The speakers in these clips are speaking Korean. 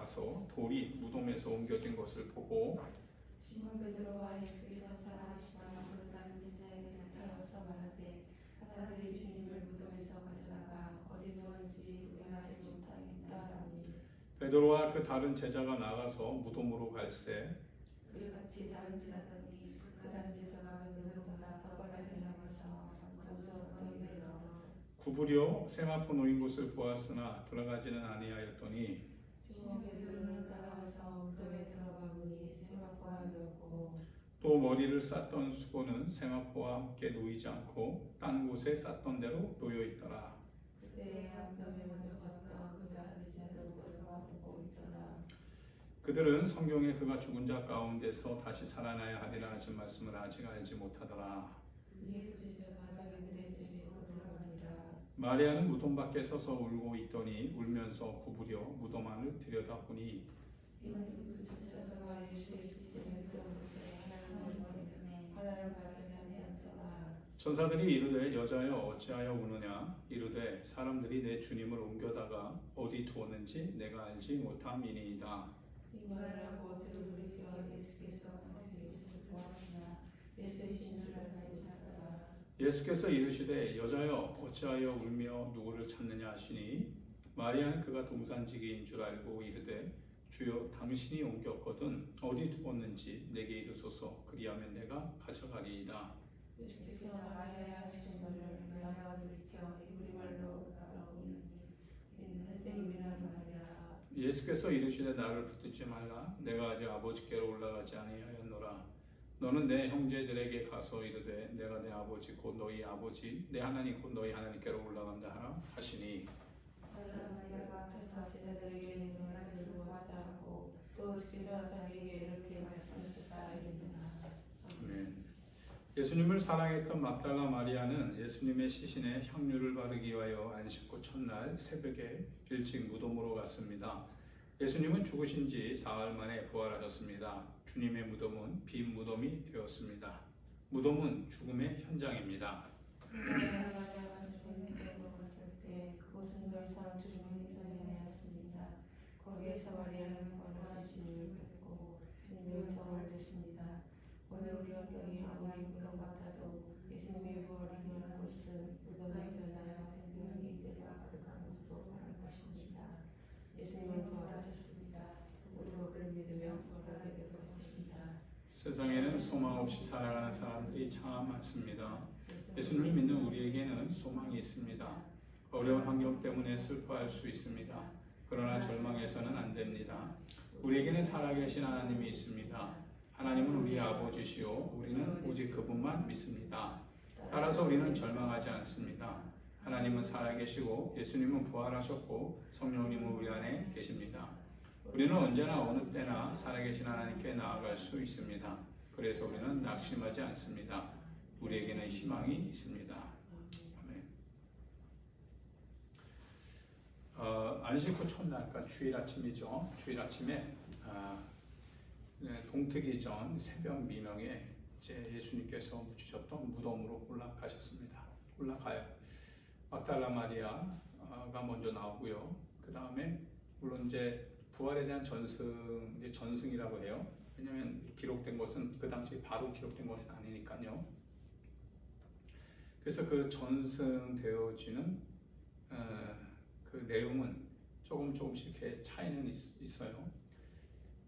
가서 돌이 무덤에서 옮겨진 것을 보고 시몬 베드로와 예수께서 살아계시다가 그 다른 제자에게 나타나서 말하되 사람들이 주님을 무덤에서 가져다가 어디 두었는지 우리가 알지 못하겠다 하니 베드로와 그 다른 제자가 나가서 무덤으로 갈새 우리 같이 다름질하더니 그 다른 제자가 베드로보다 더 빨리 나가서 먼저 너희를 구부려 세마포 놓인 곳을 보았으나 들어가지는 아니하였더니 시몬 베드로는 따라와서 무덤에 들어가 보니 세마포가 놓였고 또 머리를 쌌던 수고는 세마포와 함께 놓이지 않고 딴 곳에 쌌던 대로 놓여 있더라. 그때 무덤에 먼저 갔던 그 다른 제자도 들어가 보고 있더라. 그들은 성경에 그가 죽은 자 가운데서 다시 살아나야 하리라 하신 말씀을 아직 알지 못하더라. 이에 그 제자가 자기들의 집으로 돌아가니라. 마리아는 무덤 밖에 서서 울고 있더니 울면서 구부려 무덤 안을 들여다보니 이는 그 제자가 예수의 시신을 든 곳에 하나님을 발견하지 않더라. 천사들이 이르되 여자여 어찌하여 우느냐 이르되 사람들이 내 주님을 옮겨다가 어디 두었는지 내가 알지 못함이니이다. 이 말을 하고 들으리켜 예수께서 당신의 짓을 보았으나 예수의 신인 줄 알지 못하더라. 예수께서 이르시되 여자여 어찌하여 울며 누구를 찾느냐 하시니 마리아는 그가 동산지기인 줄 알고 이르되 주여 당신이 옮겼거든 어디 두었는지 내게 이르소서 그리하면 내가 가져가리이다. 예수께서 마리아야 하신 말을 마리아가 돌이켜 우리말로 알아보니 이는 선생님이라는 말이라. 예수께서 이르시되 나를 붙들지 말라 내가 아직 아버지께로 올라가지 아니하였노라. 너는 내 형제들에게 가서 이르되 내가 내 아버지 곧 너희 아버지 내 하나님 곧 너희 하나님께로 올라간다 하라 하시니 마리아가 앞서서 제자들에게 눈을 가지고 하자 하고 또 주께서 자기에게 이렇게 말씀하셨다 이르니라. 아멘. 예수님을 사랑했던 막달라 마리아는 예수님의 시신에 향유를 바르기 위하여 안식 후 첫날 새벽에 일찍 무덤으로 갔습니다. 예수님은 죽으신 지 사흘 만에 부활하셨습니다. 주님의 무덤은 빈 무덤이 되었습니다. 무덤은 죽음의 현장입니다. 마리아가 주님께로 갔을 때 그곳은 더 이상 죽음의 현장이 아니었습니다. 거기에서 마리아는 걸어가신 주님을 뵙고 주님의 음성을 듣습니다. 오늘 우리 환경이 아무리 무덤 같아도 예수님의 부활이 일어난 곳은 무덤이 변하여 생명의 이제가 가득한 곳으로 변할 것입니다. 예수님은 부활하셨습니다. 우리도 그를 믿으며 부활하게 될 것입니다. 세상에는 소망 없이 살아가는 사람들이 참 많습니다. 예수님을 믿는 우리에게는 소망이 있습니다. 어려운 환경 때문에 슬퍼할 수 있습니다. 그러나 절망해서는 안 됩니다. 우리에게는 살아계신 하나님이 있습니다. 하나님은 우리의 아버지시요 우리는 오직 그분만 믿습니다. 따라서 우리는 절망하지 않습니다. 하나님은 살아계시고 예수님은 부활하셨고 성령님은 우리 안에 계십니다. 우리는 언제나 어느 때나 살아계신 하나님께 나아갈 수 있습니다. 그래서 우리는 낙심하지 않습니다. 우리에게는 희망이 있습니다. 아멘. 안식 후 첫날, 그러니까 주일 아침이죠. 주일 아침에 동트기 전 새벽 미명에 이제 예수님께서 묻히셨던 무덤으로 올라가셨습니다. 올라가요. 막달라 마리아가 먼저 나오고요. 그 다음에 물론 이제 부활에 대한 전승이라고 해요. 왜냐하면 기록된 것은 그 당시 바로 기록된 것은 아니니까요. 그래서 그 전승되어지는 그 내용은 조금씩 이렇게 차이는 있어요.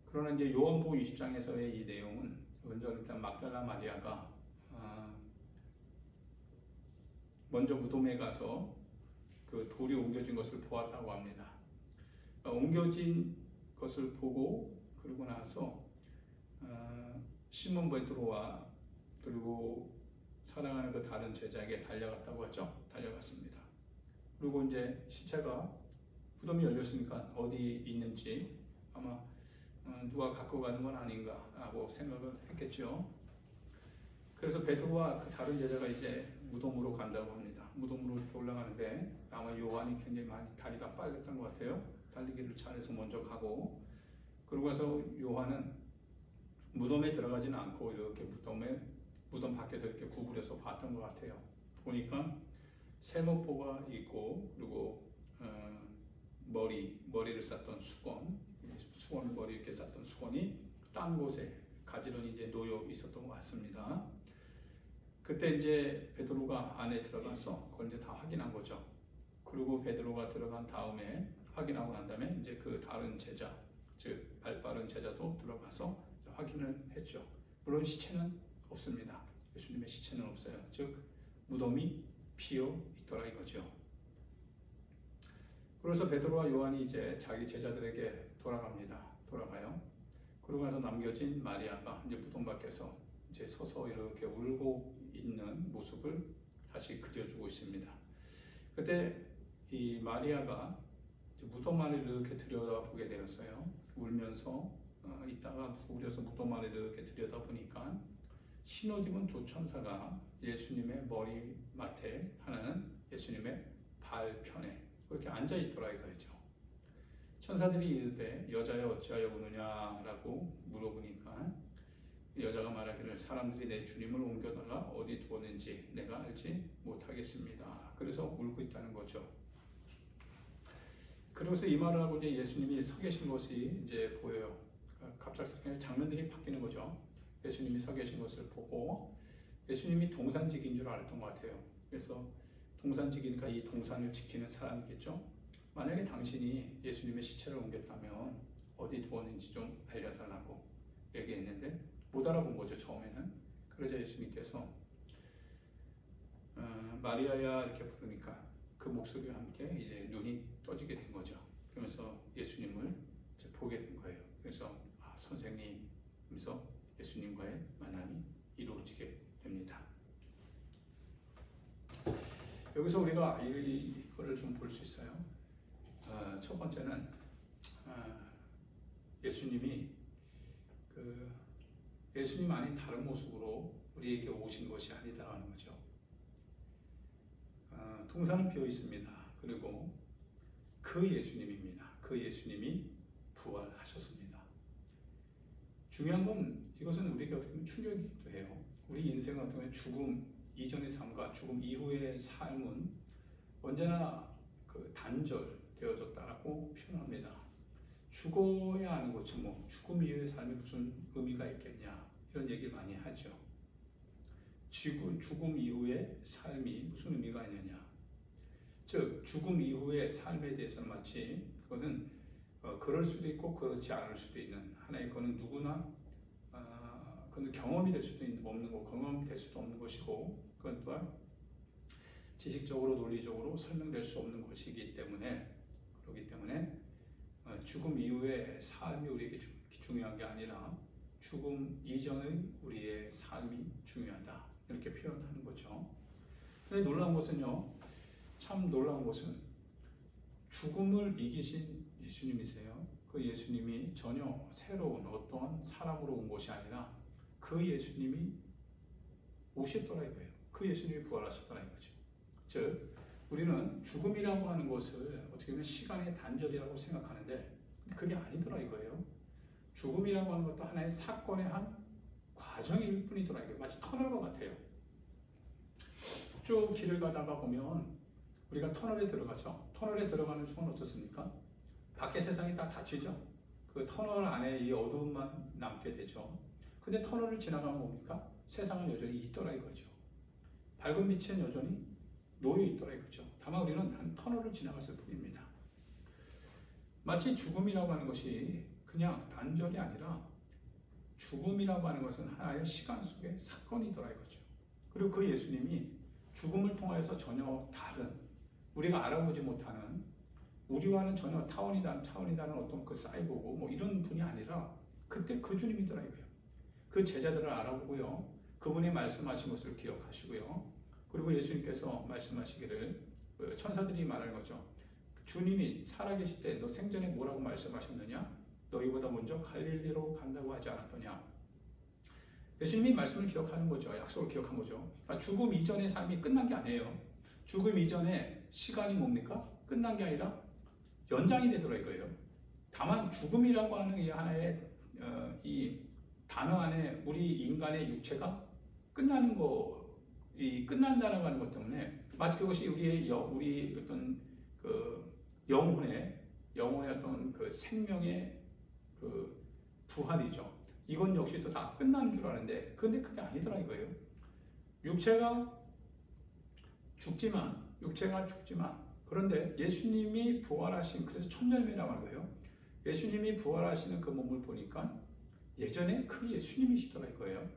그러나 이제 요한복음 20장에서의 이 내용은 먼저 일단 막달라 마리아가 먼저 무덤에 가서 그 돌이 옮겨진 것을 보았다고 합니다. 옮겨진 것을 보고 그러고 나서 시몬 베드로와 그리고 사랑하는 그 다른 제자에게 달려갔다고 하죠. 달려갔습니다. 그리고 이제 시체가 무덤이 열렸으니까 어디 있는지 아마 누가 갖고 가는 건 아닌가 하고 생각을 했겠죠. 그래서 베드로와 그 다른 제자가 이제 무덤으로 간다고 합니다. 무덤으로 이렇게 올라가는데 아마 요한이 굉장히 많이 다리가 빨랐던 것 같아요. 달리기를 잘해서 먼저 가고 그러고 나서 요한은 무덤에 들어가지는 않고 이렇게 무덤 밖에서 이렇게 구부려서 봤던 것 같아요. 보니까 세모포가 있고 그리고 머리를 쌌던 수건을 머리 이렇게 쌌던 수건이 딴 곳에 가지런히 이제 놓여 있었던 것 같습니다. 그때 이제 베드로가 안에 들어가서 그걸 이제 다 확인한 거죠. 그리고 베드로가 들어간 다음에 확인하고 난 다음에 이제 그 다른 제자, 즉 발빠른 제자도 들어가서 확인을 했죠. 물론 시체는 없습니다. 예수님의 시체는 없어요. 즉 무덤이 비어 있더라 이거죠. 그래서 베드로와 요한이 이제 자기 제자들에게 돌아가요. 그러고 나서 남겨진 마리아가 이제 무덤 밖에서 이제 서서 이렇게 울고 있는 모습을 다시 그려주고 있습니다. 그때 이 마리아가 무덤 안을 이렇게 들여다보게 되었어요. 울면서 있다가 우려서 무덤 안을 이렇게 들여다보니까 신옷 입은 두 천사가 예수님의 머리맡에, 하나는 예수님의 발편에 그렇게 앉아 있더라 이거죠. 천사들이 이르되 여자여 어찌하여 우느냐라고 물어보니까 여자가 말하기를 사람들이 내 주님을 옮겨다가 어디 두었는지 내가 알지 못하겠습니다. 그래서 울고 있다는 거죠. 그래서 이 말을 하고 이제 예수님이 서 계신 것이 이제 보여요. 갑작스럽게 장면들이 바뀌는 거죠. 예수님이 서 계신 것을 보고 예수님이 동산직인 줄 알았던 것 같아요. 그래서 동산직이니까 이 동산을 지키는 사람이겠죠. 만약에 당신이 예수님의 시체를 옮겼다면 어디 두었는지 좀 알려달라고 얘기했는데 못 알아본 거죠, 처음에는. 그러자 예수님께서 마리아야 이렇게 부르니까 그 목소리와 함께 이제 눈이 떠지게 된 거죠. 그러면서 예수님을 이제 보게 된 거예요. 그래서 선생님 하면서 예수님과의 만남이 이루어지게 됩니다. 여기서 우리가 이거를 좀 볼 수 있어요. 첫 번째는 예수님 아닌 다른 모습으로 우리에게 오신 것이 아니다라는 거죠. 동산은 비어 있습니다. 그리고 그 예수님입니다. 그 예수님이 부활하셨습니다. 중요한 건 이것은 우리에게 어떻게 보면 충격이기도 해요. 우리 인생은 어떻게 보면 죽음 이전의 삶과 죽음 이후의 삶은 언제나 단절되어졌다라고 표현합니다. 죽어야 하는 거죠. 뭐 죽음 이후의 삶이 무슨 의미가 있겠냐 이런 얘기를 많이 하죠. 죽음 이후의 삶이 무슨 의미가 있느냐. 즉 죽음 이후의 삶에 대해서는 마치 그것은 그럴 수도 있고 그렇지 않을 수도 있는 하나의 거는 누구나 그건 경험이 될 수도 없는 거, 경험이 될 수도 없는 것이고 그건 또한 지식적으로 논리적으로 설명될 수 없는 것이기 때문에 그렇기 때문에 죽음 이후의 삶이 우리에게 중요한 게 아니라 죽음 이전의 우리의 삶이 중요하다 이렇게 표현하는 거죠. 근데 놀라운 것은요, 참 놀라운 것은 죽음을 이기신 예수님이세요. 그 예수님이 전혀 새로운 어떠한 사람으로 온 것이 아니라 그 예수님이 오셨더라 이거예요. 그 예수님이 부활하셨더라 이거죠. 즉 우리는 죽음이라고 하는 것을 어떻게 보면 시간의 단절이라고 생각하는데 그게 아니더라 이거예요. 죽음이라고 하는 것도 하나의 사건의 한 과정일 뿐이더라 이거예요. 마치 터널과 같아요. 쭉 길을 가다가 보면 우리가 터널에 들어가죠. 터널에 들어가는 순간 어떻습니까? 밖의 세상이 다 닫히죠. 그 터널 안에 이 어두움만 남게 되죠. 근데 터널을 지나가면 뭡니까? 세상은 여전히 있더라 이거죠. 밝은 빛은 여전히 놓여 있더라 이거죠. 다만 우리는 한 터널을 지나갔을 뿐입니다. 마치 죽음이라고 하는 것이 그냥 단절이 아니라 죽음이라고 하는 것은 하나의 시간 속의 사건이더라 이거죠. 그리고 그 예수님이 죽음을 통하여서 전혀 다른 우리가 알아보지 못하는 우리와는 전혀 차원이 다른 어떤 그 사이보그 뭐 이런 분이 아니라 그때 그 주님이더라 이거예요. 그 제자들을 알아보고요. 그분이 말씀하신 것을 기억하시고요. 그리고 예수님께서 말씀하시기를 천사들이 말하는 거죠. 주님이 살아계실 때 너 생전에 뭐라고 말씀하셨느냐? 너희보다 먼저 갈릴리로 간다고 하지 않았더냐? 예수님이 말씀을 기억하는 거죠. 약속을 기억한 거죠. 그러니까 죽음 이전의 삶이 끝난 게 아니에요. 죽음 이전의 시간이 뭡니까? 끝난 게 아니라 연장이 되더라 이거예요. 다만 죽음이라고 하는 이 하나의 이 단어 안에 우리 인간의 육체가 끝나는 끝난다라고 하는 것 때문에 마치 그것이 우리 어떤 그 영혼의 어떤 그 생명의 그 부활이죠. 이건 역시 또 다 끝나는 줄 아는데 근데 그게 아니더라 이거예요. 육체가 죽지만 그런데 예수님이 부활하신 그래서 천열매라고 하는 거예요. 예수님이 부활하시는 그 몸을 보니까 예전에 그 예수님이시더라 이거예요.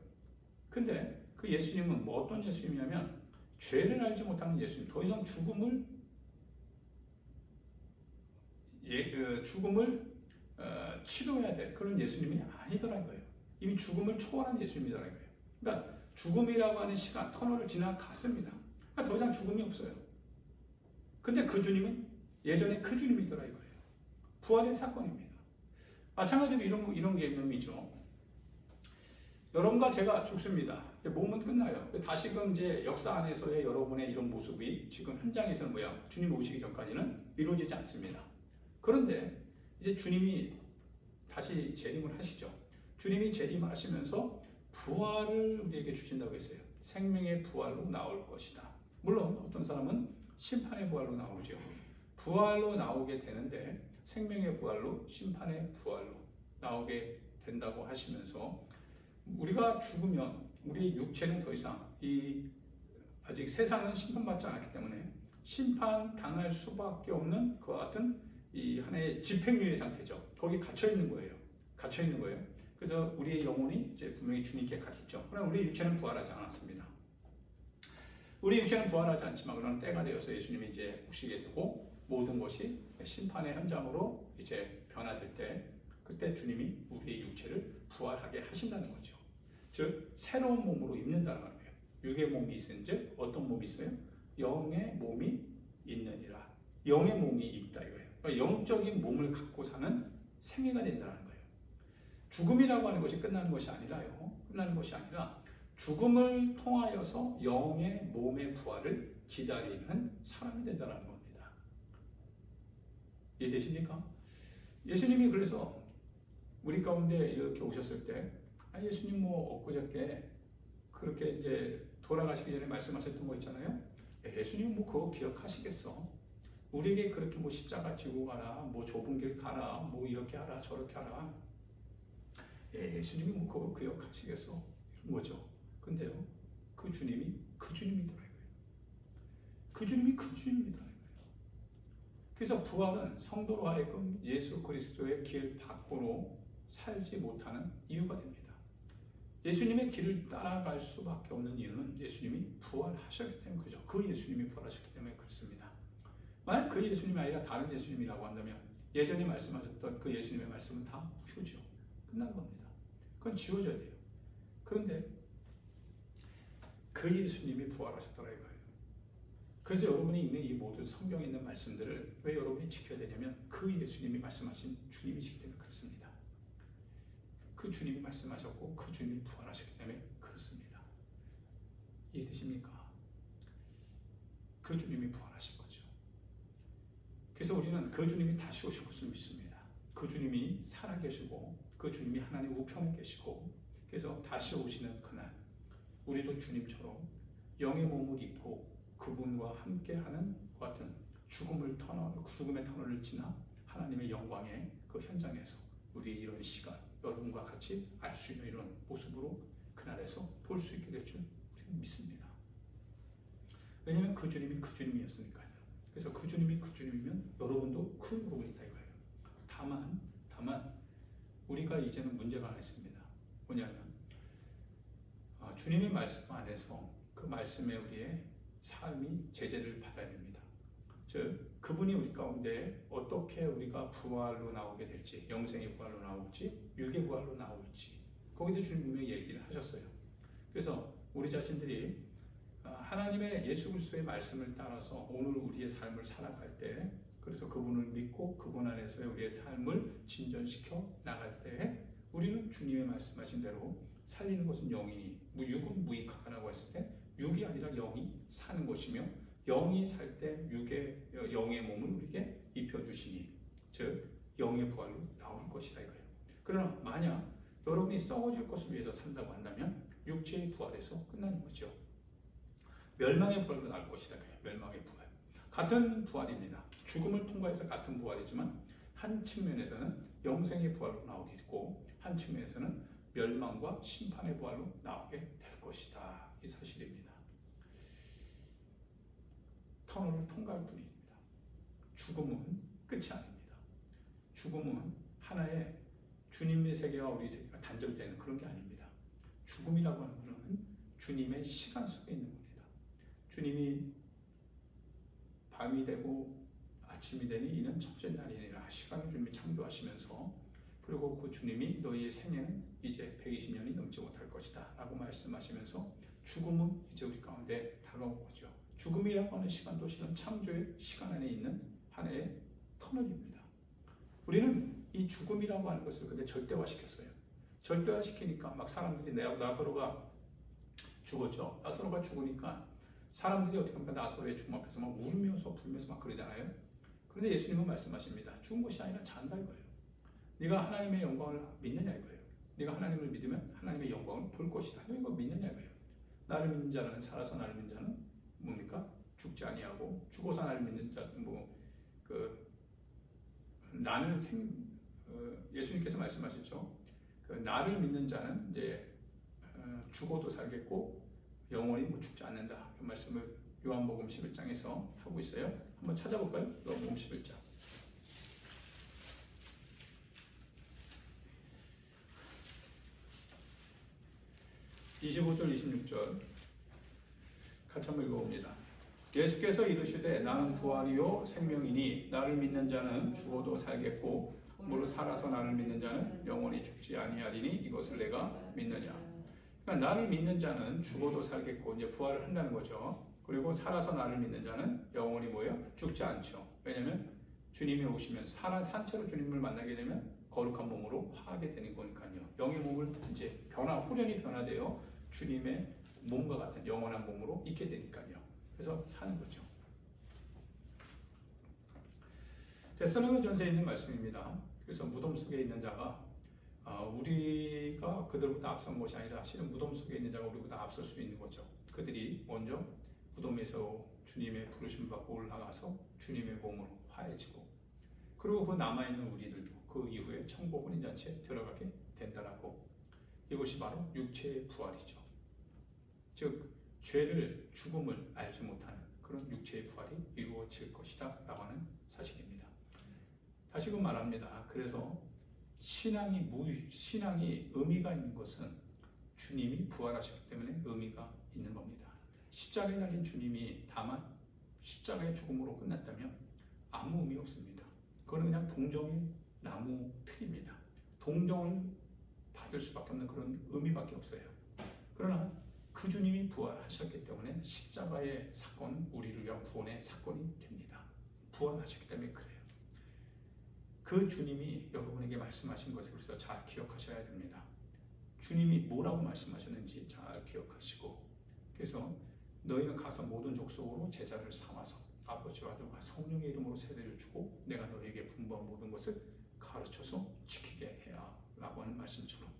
근데 그 예수님은 뭐 어떤 예수님이냐면 죄를 알지 못하는 예수님, 더 이상 죽음을 치료해야 될 그런 예수님이 아니더라 이거예요. 이미 죽음을 초월한 예수님이더라 이거예요. 그러니까 죽음이라고 하는 시간, 터널을 지나갔습니다. 그러니까 더 이상 죽음이 없어요. 근데 그 주님은 예전에 그 주님이더라 이거예요. 부활의 사건입니다. 마찬가지로 이런 개념이죠. 여러분과 제가 죽습니다. 몸은 끝나요. 다시금 이제 역사 안에서의 여러분의 이런 모습이 지금 현장에서는 주님 오시기 전까지는 이루어지지 않습니다. 그런데 이제 주님이 다시 재림을 하시죠. 주님이 재림을 하시면서 부활을 우리에게 주신다고 했어요. 생명의 부활로 나올 것이다. 물론 어떤 사람은 심판의 부활로 나오죠. 부활로 나오게 되는데 생명의 부활로 심판의 부활로 나오게 된다고 하시면서 우리가 죽으면 우리 육체는 더 이상 아직 세상은 심판받지 않았기 때문에 심판 당할 수밖에 없는 그와 같은 이 하나의 집행유예 상태죠. 거기 갇혀 있는 거예요. 그래서 우리의 영혼이 이제 분명히 주님께 가겠죠. 그러나 우리 육체는 부활하지 않았습니다. 우리 육체는 부활하지 않지만 그런 때가 되어서 예수님이 이제 오시게 되고 모든 것이 심판의 현장으로 이제 변화될 때 그때 주님이 우리의 육체를 부활하게 하신다는 거죠. 즉 새로운 몸으로 입는다는 거예요. 육의 몸이 있은즉 어떤 몸이 있어요? 영의 몸이 있느니라. 영의 몸이 있다 이거예요. 그러니까 영적인 몸을 갖고 사는 생애가 된다는 거예요. 죽음이라고 하는 것이 끝나는 것이 아니라 죽음을 통하여서 영의 몸의 부활을 기다리는 사람이 된다는 겁니다. 이해되십니까? 예수님이 그래서 우리 가운데 이렇게 오셨을 때 예수님 뭐 엊그저께 그렇게 이제 돌아가시기 전에 말씀하셨던 거 있잖아요. 예수님 뭐 그거 기억하시겠어? 우리에게 그렇게 뭐 십자가 지고 가라, 뭐 좁은 길 가라, 뭐 이렇게 하라, 저렇게 하라. 예수님이 뭐 그거 기억하시겠어? 이런 거죠. 근데요, 그 주님이 그 주님이더라고요. 그 주님이 그 주님이더라고요. 그래서 부활은 성도로 하여금 예수 그리스도의 길 밖으로 살지 못하는 이유가 됩니다. 예수님의 길을 따라갈 수밖에 없는 이유는 예수님이 부활하셨기 때문에 그죠. 그 예수님이 부활하셨기 때문에 그렇습니다. 만약 그 예수님이 아니라 다른 예수님이라고 한다면 예전에 말씀하셨던 그 예수님의 말씀은 다 무효죠. 끝난 겁니다. 그건 지워져야 돼요. 그런데 그 예수님이 부활하셨더라 이거예요. 그래서 여러분이 읽는 이 모든 성경에 있는 말씀들을 왜 여러분이 지켜야 되냐면 그 예수님이 말씀하신 주님이시기 때문에 그렇습니다. 그 주님이 말씀하셨고 그 주님이 부활하셨기 때문에 그렇습니다. 이해되십니까? 그 주님이 부활하신 거죠. 그래서 우리는 그 주님이 다시 오실 것을 믿습니다. 그 주님이 살아계시고 그 주님이 하나님 우편에 계시고 그래서 다시 오시는 그날 우리도 주님처럼 영의 몸을 입고 그분과 함께하는 것 같은 죽음의 터널을 지나 하나님의 영광의 그 현장에서 우리 이런 시간 여러분과 같이 알 수 있는 이런 모습으로 그날에서 볼 수 있게 될 줄 믿습니다. 왜냐하면 그 주님이 그 주님이었으니까요. 그래서 그 주님이 그 주님이면 여러분도 그 여러분이다 이거예요. 다만 우리가 이제는 문제가 하나 있습니다. 뭐냐면 주님의 말씀 안에서 그 말씀에 우리의 삶이 제재를 받아야 됩니다. 즉 그분이 우리 가운데 어떻게 우리가 부활로 나오게 될지, 영생의 부활로 나올지, 육의 부활로 나올지 거기서 주님이 얘기를 하셨어요. 그래서 우리 자신들이 하나님의 예수 그리스도의 말씀을 따라서 오늘 우리의 삶을 살아갈 때 그래서 그분을 믿고 그분 안에서의 우리의 삶을 진전시켜 나갈 때 우리는 주님의 말씀하신 대로 살리는 것은 영이니 육은 무익하다라고 했을 때 육이 아니라 영이 사는 것이며 영이 살 때 영의 몸을 우리에게 입혀주시니 즉 영의 부활로 나올 것이다 이거예요. 그러나 만약 여러분이 썩어질 것을 위해서 산다고 한다면 육체의 부활에서 끝나는 거죠. 멸망의 부활로 나올 것이다. 멸망의 부활. 같은 부활입니다. 죽음을 통과해서 같은 부활이지만 한 측면에서는 영생의 부활로 나오겠고 한 측면에서는 멸망과 심판의 부활로 나오게 될 것이다. 이 사실입니다. 터널을 통과할 뿐입니다. 죽음은 끝이 아닙니다. 죽음은 하나의 주님의 세계와 우리 세계가 단절되는 그런 게 아닙니다. 죽음이라고 하는 것은 주님의 시간 속에 있는 겁니다. 주님이 밤이 되고 아침이 되니 이는 첫째 날이니라. 시간을 주님이 창조하시면서 그리고 그 주님이 너희의 생애는 이제 120년이 넘지 못할 것이다 라고 말씀하시면서 죽음은 이제 우리 가운데 다가온 거죠. 죽음이라고 하는 시간도 실은 창조의 시간 안에 있는 하나의 터널입니다. 우리는 이 죽음이라고 하는 것을 근데 절대화시켰어요. 절대화시키니까 막 사람들이 나사로가 죽었죠. 나사로가 죽으니까 사람들이 어떻게 합니까? 나사로의 죽음 앞에서 막 울면서 불면서 막 그러잖아요. 그런데 예수님은 말씀하십니다. 죽은 것이 아니라 잔다 이거예요. 네가 하나님의 영광을 믿느냐 이거예요. 네가 하나님을 믿으면 하나님의 영광을 볼 것이다. 이거 믿느냐 이거예요. 나를 믿는 자는 살아서 나를 믿는 자는 뭡니까? 죽지 아니하고 죽어서 나를 믿는 자 나는 예수님께서 말씀하셨죠. 나를 믿는 자는 이제 죽어도 살겠고 영원히 죽지 않는다. 그 말씀을 요한복음 11장에서 하고 있어요. 한번 찾아볼까요? 요한복음 11장. 25절 26절 같이 한번 읽어봅니다. 예수께서 이르시되 나는 부활이요 생명이니 나를 믿는 자는 죽어도 살겠고 무릇 살아서 나를 믿는 자는 영원히 죽지 아니하리니 이것을 내가 믿느냐. 그러니까 나를 믿는 자는 죽어도 살겠고 이제 부활을 한다는 거죠. 그리고 살아서 나를 믿는 자는 영원히 뭐예요? 죽지 않죠. 왜냐하면 주님이 오시면서 산채로 주님을 만나게 되면 거룩한 몸으로 화하게 되는 거니까요. 영의 몸을 이제 후련히 변화되어 주님의 몸과 같은 영원한 몸으로 있게 되니까요. 그래서 사는 거죠. 데살로니가전서에 있는 말씀입니다. 그래서 무덤 속에 있는 자가 우리가 그들보다 앞선 것이 아니라 실은 무덤 속에 있는 자가 우리보다 앞설 수 있는 거죠. 그들이 먼저 무덤에서 주님의 부르심 받고 올라가서 주님의 몸으로 화해지고 그리고 그 남아있는 우리들도 그 이후에 천국 혼인잔치에 들어가게 된다라고. 이것이 바로 육체의 부활이죠. 즉 죄를 죽음을 알지 못하는 그런 육체의 부활이 이루어질 것이다 라고 하는 사실입니다. 다시금 말합니다. 그래서 신앙이 의미가 있는 것은 주님이 부활하셨기 때문에 의미가 있는 겁니다. 십자가에 달린 주님이 다만 십자가의 죽음으로 끝났다면 아무 의미 없습니다. 그건 그냥 동정의 나무 틀입니다. 동정을 받을 수밖에 없는 그런 의미밖에 없어요. 그러나 그 주님이 부활하셨기 때문에 십자가의 사건은 우리를 위한 구원의 사건이 됩니다. 부활하셨기 때문에 그래요. 그 주님이 여러분에게 말씀하신 것을 그래서 잘 기억하셔야 됩니다. 주님이 뭐라고 말씀하셨는지 잘 기억하시고 그래서 너희는 가서 모든 족속으로 제자를 삼아서 아버지와 아들과 성령의 이름으로 세례를 주고 내가 너희에게 분부한 모든 것을 가르쳐서 지키게 해야 라고 하는 말씀처럼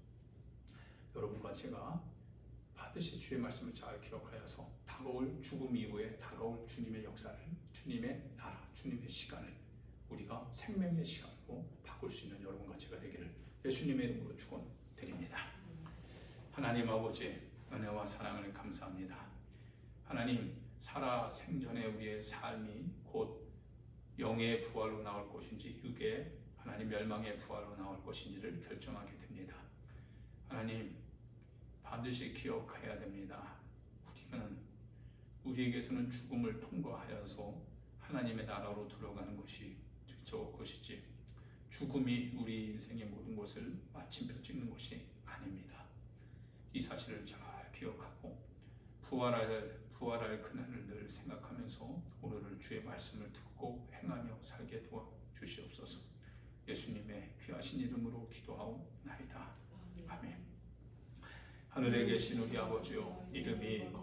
여러분과 제가 반드시 주의 말씀을 잘 기억하여서 다가올 죽음 이후에 다가올 주님의 역사를 주님의 나라, 주님의 시간을 우리가 생명의 시간으로 바꿀 수 있는 여러분과 제가 되기를 예수님의 이름으로 축원드립니다. 하나님 아버지 은혜와 사랑을 감사합니다. 하나님 살아 생전에 우리의 삶이 곧 영의 부활로 나올 것인지 육의 하나님 멸망의 부활로 나올 것인지를 결정하게 됩니다. 하나님 반드시 기억해야 됩니다. 우리에게서는 죽음을 통과하여서 하나님의 나라로 들어가는 것이 것이지 죽음이 우리 인생의 모든 것을 마침표 찍는 것이 아닙니다. 이 사실을 잘 기억하고 부활할 그날을 늘 생각하면서 오늘을 주의 말씀을 듣고 행하며 살게 도와 주시옵소서. 예수님의 귀하신 이름으로 기도하옵나이다. 아멘. 하늘에 계신 우리 아버지요, 이름이